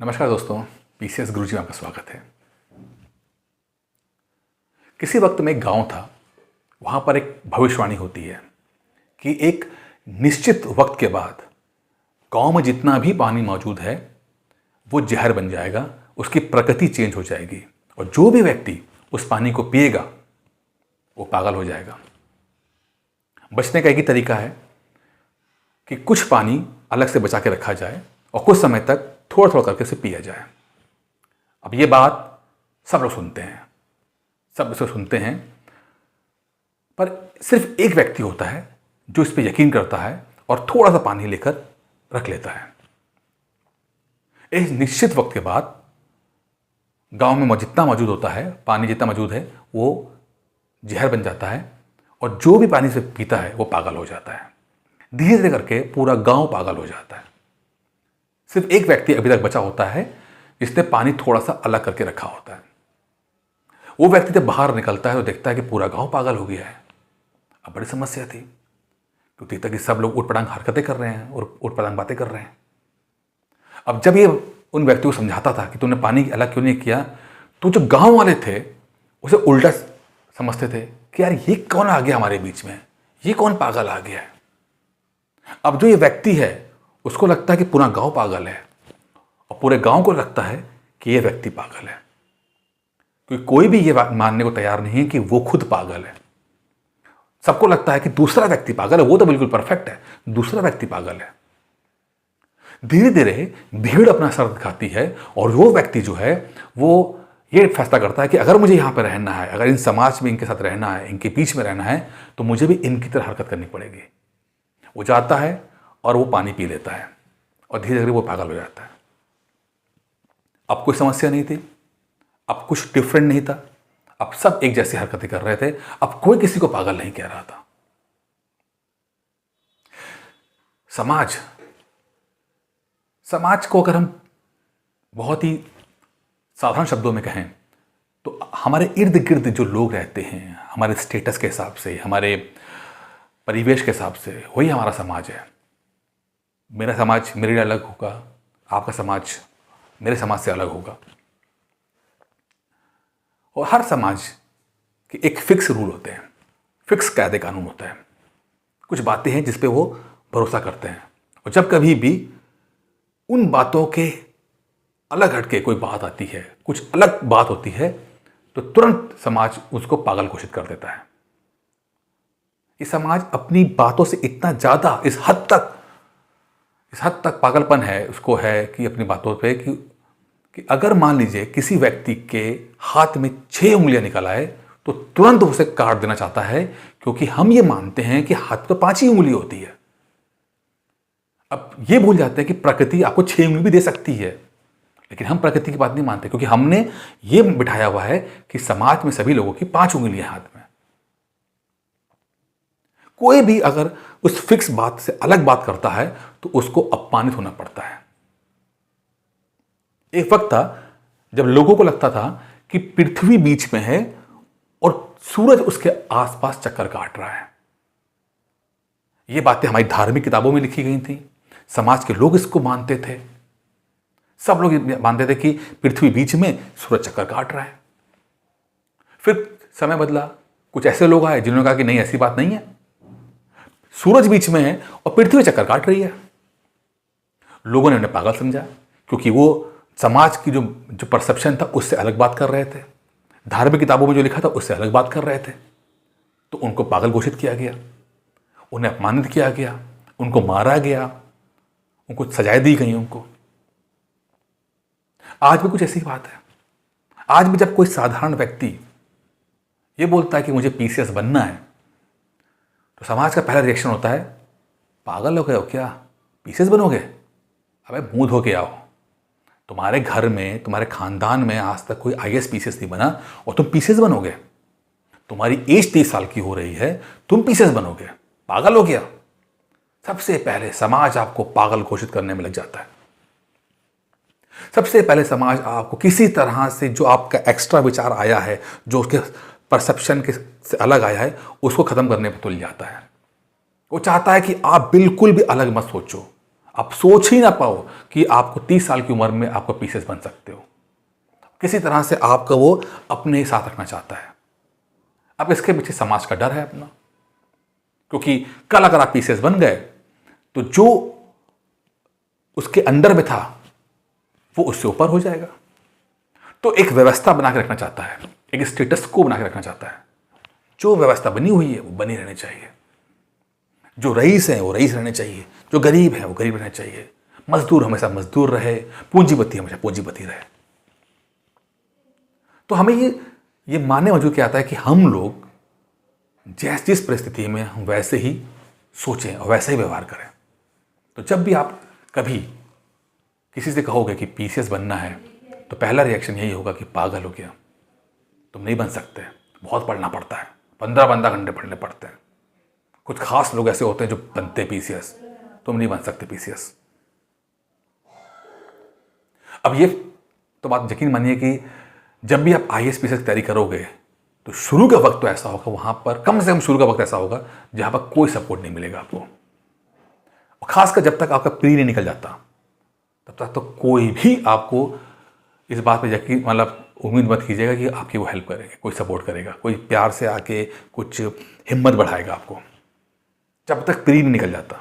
नमस्कार दोस्तों, पीसीएस गुरुजी में आपका स्वागत है। किसी वक्त में एक गांव था। वहां पर एक भविष्यवाणी होती है कि एक निश्चित वक्त के बाद गांव में जितना भी पानी मौजूद है वो जहर बन जाएगा, उसकी प्रकृति चेंज हो जाएगी और जो भी व्यक्ति उस पानी को पिएगा वो पागल हो जाएगा। बचने का एक ही तरीका है कि कुछ पानी अलग से बचा के रखा जाए और कुछ समय तक थोड़ा थोड़ा करके इसे पिया जाए। अब ये बात सब लोग सुनते हैं, सब इसे सुनते हैं, पर सिर्फ एक व्यक्ति होता है जो इस पर यकीन करता है और थोड़ा सा पानी लेकर रख लेता है। एक निश्चित वक्त के बाद गांव में जितना मौजूद होता है, पानी जितना मौजूद है, वो जहर बन जाता है और जो भी पानी से पीता है वो पागल हो जाता है। धीरे धीरे करके पूरा गांव पागल हो जाता है। सिर्फ एक व्यक्ति अभी तक बचा होता है जिसने पानी थोड़ा सा अलग करके रखा होता है। वो व्यक्ति जब बाहर निकलता है तो देखता है कि पूरा गांव पागल हो गया है। अब बड़ी समस्या थी क्योंकि तक कि सब लोग उठपटांग हरकतें कर रहे हैं और उठपटांग बातें कर रहे हैं। अब जब ये उन व्यक्तियों को समझाता था कि तुमने पानी अलग क्यों नहीं किया, तो जो गांव वाले थे उसे उल्टा समझते थे कि यार ये कौन आ गया हमारे बीच में, ये कौन पागल आ गया है। अब जो ये व्यक्ति है उसको लगता है कि पूरा गांव पागल है और पूरे गांव को लगता है कि ये व्यक्ति पागल है, क्योंकि कोई भी ये मानने को तैयार नहीं है कि वो खुद पागल है। सबको लगता है कि दूसरा व्यक्ति पागल है, वो तो बिल्कुल परफेक्ट है, दूसरा व्यक्ति पागल है। धीरे धीरे भीड़ अपना असर दिखाती है और वो व्यक्ति जो है वो ये फैसला करता है कि अगर मुझे यहाँ पर रहना है, अगर इन समाज में इनके साथ रहना है, इनके बीच में रहना है, तो मुझे भी इनकी तरह हरकत करनी पड़ेगी। वो जाता है और वो पानी पी लेता है और धीरे धीरे वो पागल हो जाता है। अब कोई समस्या नहीं थी, अब कुछ डिफरेंट नहीं था, अब सब एक जैसी हरकतें कर रहे थे। अब कोई किसी को पागल नहीं कह रहा था। समाज को अगर हम बहुत ही साधारण शब्दों में कहें तो हमारे इर्द गिर्द जो लोग रहते हैं, हमारे स्टेटस के हिसाब से, हमारे परिवेश के हिसाब से, वही हमारा समाज है। मेरा समाज मेरे लिए अलग होगा, आपका समाज मेरे समाज से अलग होगा। और हर समाज के एक फिक्स रूल होते हैं, फिक्स कायदे कानून होता है, कुछ बातें हैं जिस पे वो भरोसा करते हैं। और जब कभी भी उन बातों के अलग हटके कोई बात आती है, कुछ अलग बात होती है, तो तुरंत समाज उसको पागल घोषित कर देता है। ये समाज अपनी बातों से इतना ज़्यादा इस हद तक पागलपन है उसको है कि अपनी बातों पे कि अगर मान लीजिए किसी व्यक्ति के हाथ में 6 उंगलियां निकल आए तो तुरंत उसे काट देना चाहता है, क्योंकि हम ये मानते हैं कि हाथ तो 5 ही उंगली होती है। अब ये भूल जाते हैं कि प्रकृति आपको 6 उंगली भी दे सकती है, लेकिन हम प्रकृति की बात नहीं मानते क्योंकि हमने ये बिठाया हुआ है कि समाज में सभी लोगों की 5 उंगलियां हाथ में। कोई भी अगर उस फिक्स बात से अलग बात करता है तो उसको अपमानित होना पड़ता है। एक वक्त था जब लोगों को लगता था कि पृथ्वी बीच में है और सूरज उसके आसपास चक्कर काट रहा है। ये बातें हमारी धार्मिक किताबों में लिखी गई थी, समाज के लोग इसको मानते थे। सब लोग मानते थे कि पृथ्वी बीच में, सूरज चक्कर काट रहा है। फिर समय बदला, कुछ ऐसे लोग आए जिन्होंने कहा कि नहीं, ऐसी बात नहीं है, सूरज बीच में है और पृथ्वी चक्कर काट रही है। लोगों ने उन्हें पागल समझा क्योंकि वो समाज की जो परसेप्शन था उससे अलग बात कर रहे थे, धार्मिक किताबों में जो लिखा था उससे अलग बात कर रहे थे। तो उनको पागल घोषित किया गया, उन्हें अपमानित किया गया, उनको मारा गया, उनको सजाएं दी गई उनको। आज भी कुछ ऐसी बात है। आज भी जब कोई साधारण व्यक्ति ये बोलता है कि मुझे पीसीएस बनना है तो समाज का पहला रिएक्शन होता है, पागल हो गए हो क्या, पीसीएस बनोगे? अबे मुंह धो के आओ। तुम्हारे घर में, तुम्हारे खानदान में आज तक कोई आईएएस पीसीएस नहीं बना और तुम पीसीएस बनोगे? तुम्हारी एज 30 साल की हो रही है, तुम पीसीएस बनोगे? पागल हो गया। सबसे पहले समाज आपको पागल घोषित करने में लग जाता है। सबसे पहले समाज आपको किसी तरह से जो आपका एक्स्ट्रा विचार आया है, जो उसके परसेप्शन के से अलग आया है, उसको खत्म करने पर तुल जाता है। वो चाहता है कि आप बिल्कुल भी अलग मत सोचो, आप सोच ही ना पाओ कि आपको 30 साल की उम्र में आपको पीसीएस बन सकते हो। किसी तरह से आपका वो अपने साथ रखना चाहता है। अब इसके पीछे समाज का डर है अपना, क्योंकि कल अगर आप पीसीएस बन गए तो जो उसके अंडर में था वो उससे ऊपर हो जाएगा। तो एक व्यवस्था बना के रखना चाहता है, एक स्टेटस को बना के रखना चाहता है। जो व्यवस्था बनी हुई है वो बनी रहनी चाहिए। जो रईस है वो रईस रहने चाहिए, जो गरीब है वो गरीब रहना चाहिए, मजदूर हमेशा मजदूर रहे, पूंजीपति हमेशा पूंजीपति रहे। तो हमें ये मानने मौजूद क्या आता है कि हम लोग जिस परिस्थिति में हम वैसे ही सोचें और वैसे ही व्यवहार करें। तो जब भी आप कभी किसी से कहोगे कि पीसीएस बनना है तो पहला रिएक्शन यही होगा कि पागल हो गया, तुम नहीं बन सकते, बहुत पढ़ना पड़ता है, 15 घंटे पढ़ने पड़ते हैं, कुछ खास लोग ऐसे होते हैं जो बनते पीसीएस, तुम नहीं बन सकते पीसीएस। अब ये तो बात यकीन मानिए कि जब भी आप आईएएस पीसीएस की तैयारी करोगे तो शुरू का वक्त तो ऐसा होगा, वहां पर कम से कम शुरू का वक्त ऐसा होगा जहां पर कोई सपोर्ट नहीं मिलेगा आपको। और खासकर जब तक आपका प्री नहीं निकल जाता तब तक तो कोई भी आपको इस बात पे यकीन उम्मीद मत कीजिएगा कि आपकी वो हेल्प करेंगे, कोई सपोर्ट करेगा, कोई प्यार से आके कुछ हिम्मत बढ़ाएगा आपको। जब तक प्री नहीं निकल जाता,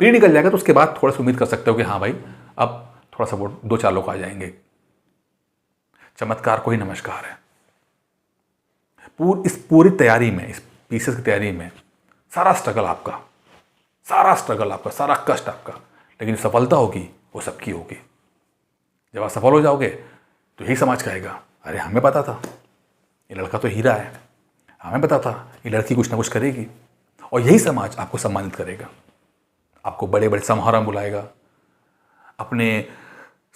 प्री निकल जाएगा तो उसके बाद थोड़ा सा उम्मीद कर सकते हो कि हाँ भाई अब थोड़ा सपोर्ट, 2-4 लोग आ जाएंगे। चमत्कार को ही नमस्कार है। इस पूरी तैयारी में, इस पीसीएस की तैयारी में सारा स्ट्रगल आपका, सारा कष्ट आपका, लेकिन सफलता होगी वो सबकी होगी। जब आप सफल हो जाओगे तो यही समाज कहेगा, अरे हमें पता था ये लड़का तो हीरा है, हमें पता था ये लड़की कुछ ना कुछ करेगी। और यही समाज आपको सम्मानित करेगा, आपको बड़े बड़े समारोह में बुलाएगा, अपने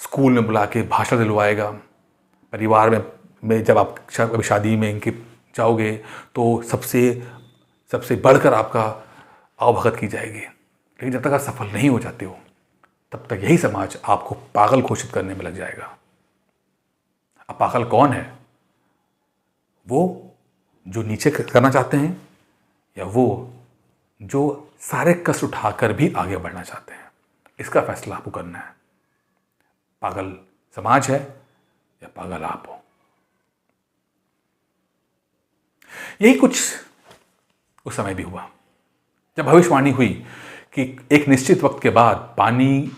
स्कूल में बुला के भाषण दिलवाएगा, परिवार में जब आप कभी शादी में इनके जाओगे तो सबसे बढ़कर आपका आवभगत की जाएगी। लेकिन जब तक आप सफल नहीं हो जाते हो तब तक यही समाज आपको पागल घोषित करने में लग जाएगा। अब पागल कौन है? वो जो नीचे करना चाहते हैं या वो जो सारे कष्ट उठाकर भी आगे बढ़ना चाहते हैं? इसका फैसला आपको करना है। पागल समाज है या पागल आप हो? यही कुछ उस समय भी हुआ जब भविष्यवाणी हुई कि एक निश्चित वक्त के बाद पानी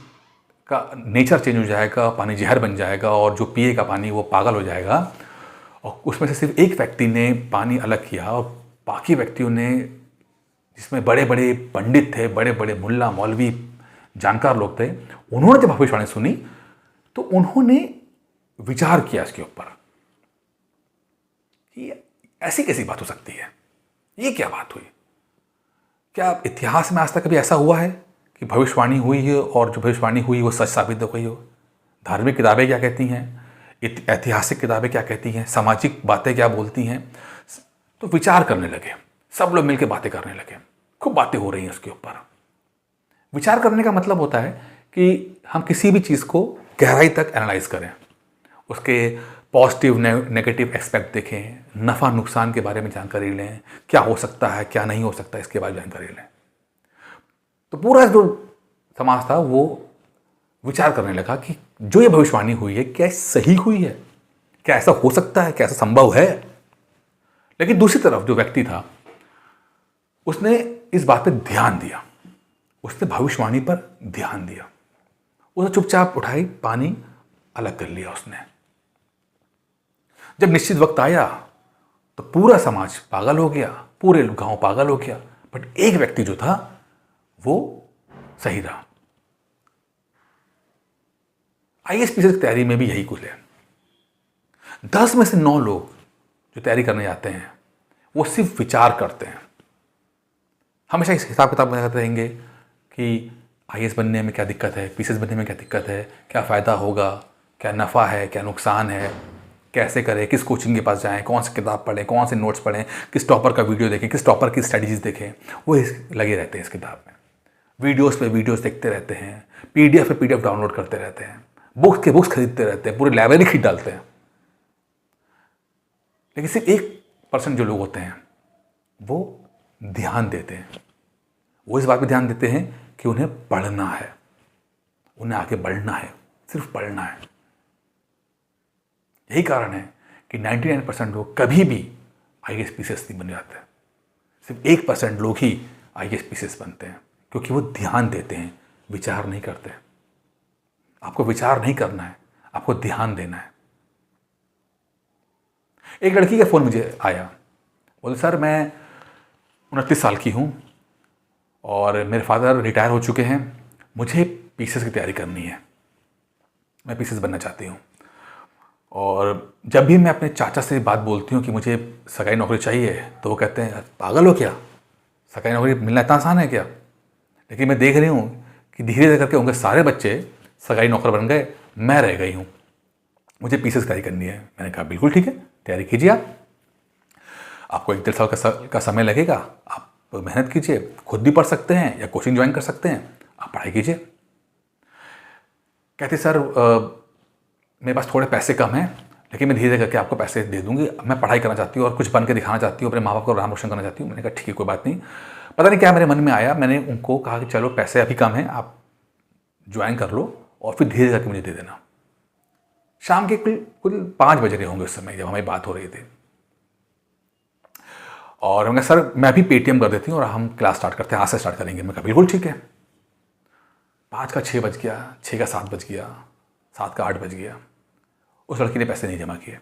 का नेचर चेंज हो जाएगा, पानी जहर बन जाएगा और जो पिएगा पानी वो पागल हो जाएगा। और उसमें से सिर्फ एक व्यक्ति ने पानी अलग किया और बाकी व्यक्तियों ने, जिसमें बड़े बड़े पंडित थे, बड़े बड़े मुल्ला मौलवी जानकार लोग थे, उन्होंने जब भविष्यवाणी सुनी तो उन्होंने विचार किया इसके ऊपर कि ऐसी कैसी बात हो सकती है, ये क्या बात हुई? क्या इतिहास में आज तक कभी ऐसा हुआ है कि भविष्यवाणी हुई है और जो भविष्यवाणी हुई वो सच साबित हो गई हो? धार्मिक किताबें क्या कहती हैं, ऐतिहासिक किताबें क्या कहती हैं, सामाजिक बातें क्या बोलती हैं? तो विचार करने लगे, सब लोग मिलकर बातें करने लगे, खूब बातें हो रही हैं उसके ऊपर। विचार करने का मतलब होता है कि हम किसी भी चीज़ को गहराई तक एनालाइज करें, उसके पॉजिटिव नेगेटिव एस्पेक्ट देखें, नफ़ा नुकसान के बारे में जानकारी लें, क्या हो सकता है क्या नहीं हो सकता इसके बारे में जानकारी लें। तो पूरा जो समाज था वो विचार करने लगा कि जो ये भविष्यवाणी हुई है क्या सही हुई है, क्या ऐसा हो सकता है, क्या ऐसा संभव है? लेकिन दूसरी तरफ जो व्यक्ति था उसने इस बात पर ध्यान दिया, उसने भविष्यवाणी पर ध्यान दिया, उसने चुपचाप उठाई, पानी अलग कर लिया उसने। जब निश्चित वक्त आया तो पूरा समाज पागल हो गया, पूरे गांव पागल हो गया, बट एक व्यक्ति जो था वो सही रहा। आईएएस पीसीएस की तैयारी में भी यही कुछ है। 10 में से 9 लोग जो तैयारी करने जाते हैं वो सिर्फ विचार करते हैं, हमेशा इस हिसाब किताब में करते रहेंगे कि आईएएस बनने में क्या दिक्कत है, पीसीएस बनने में क्या दिक्कत है, क्या फ़ायदा होगा, क्या नफ़ा है, क्या नुकसान है, कैसे करें, किस कोचिंग के पास जाएं, कौन सी किताब पढ़ें, कौन से नोट्स पढ़ें, किस टॉपर का वीडियो देखें, किस टॉपर की स्ट्रेटजीज देखें। वो लगे रहते हैं इस किताब में, वीडियोस पे वीडियोस देखते रहते हैं, पीडीएफ पे पीडीएफ डाउनलोड करते रहते हैं, बुक्स खरीदते रहते हैं, पूरी लाइब्रेरी खरीद डालते हैं। लेकिन सिर्फ 1% जो लोग होते हैं वो ध्यान देते हैं, वो इस बात पर ध्यान देते हैं कि उन्हें पढ़ना है, उन्हें आगे बढ़ना है, सिर्फ पढ़ना है। यही कारण है कि 99% लोग कभी भी IAS PCS नहीं बन जाते। सिर्फ 1% लोग ही IAS PCS बनते हैं, क्योंकि वो ध्यान देते हैं, विचार नहीं करते। आपको विचार नहीं करना है, आपको ध्यान देना है। एक लड़की का फ़ोन मुझे आया, बोले सर मैं 29 साल की हूँ और मेरे फादर रिटायर हो चुके हैं, मुझे PCS की तैयारी करनी है, मैं PCS बनना चाहती हूँ। और जब भी मैं अपने चाचा से बात बोलती हूँ कि मुझे सरकारी नौकरी चाहिए, तो वो कहते हैं पागल हो क्या, सरकारी नौकरी मिलना इतना आसान है क्या। लेकिन मैं देख रही हूँ कि धीरे धीरे करके उनके सारे बच्चे सरकारी नौकर बन गए, मैं रह गई हूँ, मुझे PCS की तैयारी करनी है। मैंने कहा बिल्कुल ठीक है, तैयारी कीजिए। आपको 1-1.5 साल का समय लगेगा, आप मेहनत कीजिए, खुद भी पढ़ सकते हैं या कोचिंग ज्वाइन कर सकते हैं, आप पढ़ाई कीजिए। कहते सर मेरे पास थोड़े पैसे कम हैं, लेकिन मैं धीरे धीरे करके आपको पैसे दे दूंगी, मैं पढ़ाई करना चाहती हूँ और कुछ बन के दिखाना चाहती हूँ, अपने माँ बाप को नाम रोशन करना चाहती हूँ। मैंने कहा ठीक है, कोई बात नहीं। पता नहीं क्या मेरे मन में आया, मैंने उनको कहा कि चलो पैसे अभी कम हैं, आप ज्वाइन कर लो और फिर धीरे करके मुझे दे देना। शाम के कुल 5 बज रहे होंगे उस समय जब हमारी बात हो रही थी। और हमने सर मैं अभी पेटीएम कर देती हूँ और हम क्लास स्टार्ट करते हैं, आज से स्टार्ट करेंगे। मैं कहा बिल्कुल ठीक है। 5 का 6 बज गया, 6 का 7 बज गया, 7 का 8 बज गया। उस लड़की ने पैसे नहीं जमा किए।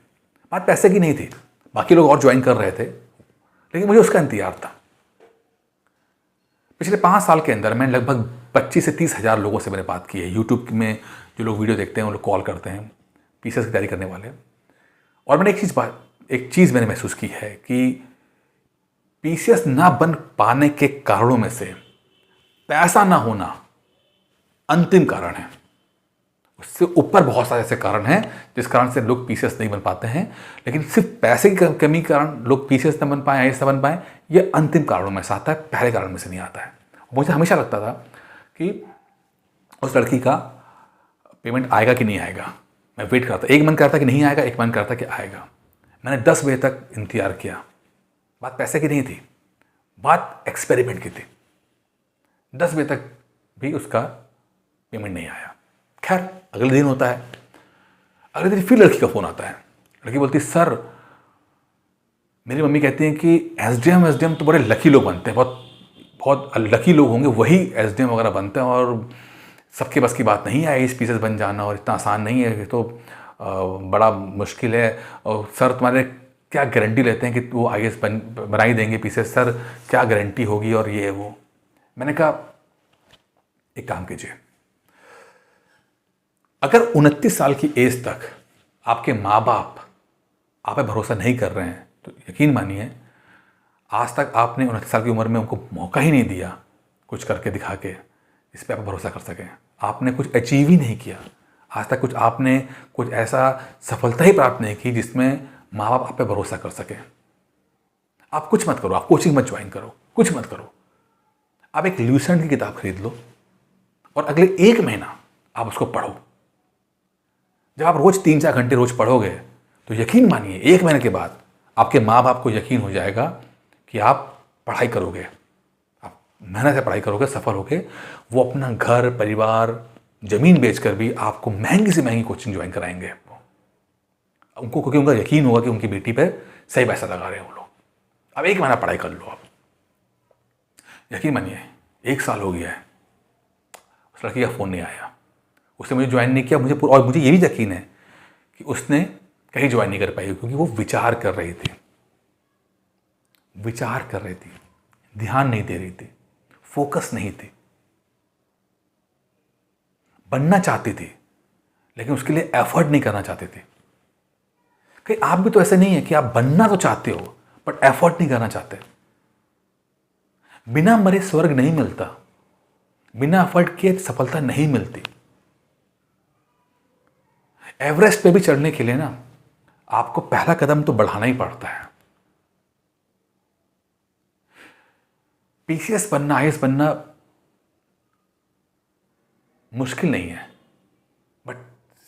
बात पैसे की नहीं थी, बाकी लोग और ज्वाइन कर रहे थे, लेकिन मुझे उसका इंतजार था। पिछले 5 साल के अंदर मैंने लगभग 25 से 30 हज़ार लोगों से मैंने बात की है। यूट्यूब में जो लोग वीडियो देखते हैं वो लोग कॉल करते हैं, PCS की तैयारी करने वाले। और मैंने एक चीज़ मैंने महसूस की है कि PCS ना बन पाने के कारणों में से पैसा ना होना अंतिम कारण है। उससे ऊपर बहुत सारे ऐसे कारण हैं जिस कारण से लोग PCS नहीं बन पाते हैं, लेकिन सिर्फ पैसे की कमी के कारण लोग PCS ना बन पाए, IAS ना बन पाए, ये अंतिम कारणों में से आता है, पहले कारण में से नहीं आता है। मुझे हमेशा लगता था कि उस लड़की का पेमेंट आएगा कि नहीं आएगा, मैं वेट करता। एक मन करता कि नहीं आएगा, एक मन करता कि आएगा। मैंने 10 बजे तक इंतजार किया। बात पैसे की नहीं थी, बात एक्सपेरिमेंट की थी। 10 बजे तक भी उसका पेमेंट नहीं आया। खैर अगले दिन होता है, अगले दिन फिर लड़की का फ़ोन आता है। लड़की बोलती सर मेरी मम्मी कहती हैं कि एसडीएम तो बड़े लकी लोग बनते हैं, बहुत लकी लोग होंगे वही एसडीएम वगैरह बनते हैं, और सबके बस की बात नहीं है IAS PCS बन जाना, और इतना आसान नहीं है, ये तो बड़ा मुश्किल है। और सर तुम्हारे क्या गारंटी लेते हैं कि वो IAS बना ही देंगे PCS, सर क्या गारंटी होगी, और ये है वो। मैंने कहा एक काम कीजिए, अगर 29 साल की एज तक आपके माँ बाप आप पे भरोसा नहीं कर रहे हैं, तो यकीन मानिए आज तक आपने 29 साल की उम्र में उनको मौका ही नहीं दिया कुछ करके दिखा के इस पर आप भरोसा कर सकें। आपने कुछ अचीव ही नहीं किया आज तक, आपने कुछ ऐसा सफलता ही प्राप्त नहीं की जिसमें माँ बाप आप पे भरोसा कर सकें। आप कुछ मत करो, आप कोचिंग मत ज्वाइन करो, कुछ मत करो, आप एक ल्यूसेंट की किताब खरीद लो और अगले 1 महीना आप उसको पढ़ो। जब आप रोज 3-4 घंटे रोज पढ़ोगे तो यकीन मानिए 1 महीने के बाद आपके माँ बाप को यकीन हो जाएगा कि आप पढ़ाई करोगे, आप मेहनत से पढ़ाई करोगे, सफल होगे। वो अपना घर परिवार जमीन बेचकर भी आपको महंगी से महंगी कोचिंग ज्वाइन कराएंगे उनको, क्योंकि उनका यकीन होगा कि उनकी बेटी पे सही पैसा लगा रहे हैं वो लोग। अब 1 महीना पढ़ाई कर लो। आप यकीन मानिए 1 साल हो गया है, उस लड़की का फ़ोन नहीं आया, उसने मुझे ज्वाइन नहीं किया। और मुझे ये भी यकीन है कि उसने कहीं ज्वाइन नहीं कर पाई, क्योंकि वो विचार कर रही थी, ध्यान नहीं दे रही थी, फोकस नहीं थी। बनना चाहती थी लेकिन उसके लिए एफर्ट नहीं करना चाहती थी। कहीं आप भी तो ऐसे नहीं है कि आप बनना तो चाहते हो बट एफर्ट नहीं करना चाहते। बिना मरे स्वर्ग नहीं मिलता, बिना एफर्ट किए सफलता नहीं मिलती। एवरेस्ट पे भी चढ़ने के लिए ना आपको पहला कदम तो बढ़ाना ही पड़ता है। PCS बनना, IAS बनना मुश्किल नहीं है बट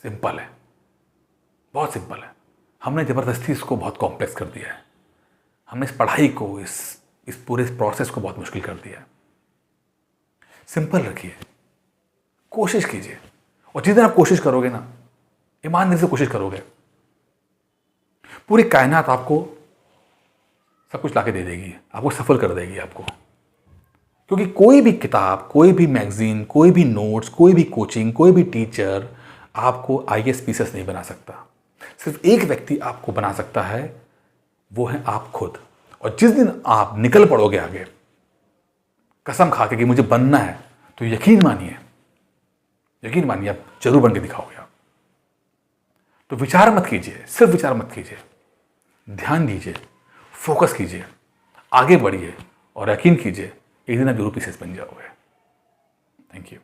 सिंपल है, बहुत सिंपल है। हमने ज़बरदस्ती इसको बहुत कॉम्प्लेक्स कर दिया है। हमने इस पढ़ाई को, इस पूरे प्रोसेस को बहुत मुश्किल कर दिया है। सिंपल रखिए, कोशिश कीजिए, और जिस दिन आप कोशिश करोगे ना, ईमानदारी से कोशिश करोगे, पूरी कायनात आपको सब कुछ लाके दे देगी, आपको सफल कर देगी आपको। क्योंकि कोई भी किताब, कोई भी मैगजीन, कोई भी नोट्स, कोई भी कोचिंग, कोई भी टीचर आपको आईएएस पीसीएस नहीं बना सकता। सिर्फ एक व्यक्ति आपको बना सकता है, वो है आप खुद। और जिस दिन आप निकल पड़ोगे आगे कसम खा के कि मुझे बनना है, तो यकीन मानिए आप जरूर बन के दिखाओगे आप। तो विचार मत कीजिए, सिर्फ विचार मत कीजिए, ध्यान दीजिए, फोकस कीजिए, आगे बढ़िए और यकीन कीजिए एक दिन आप जरूर पीसीएस बन जाओगे। Thank you.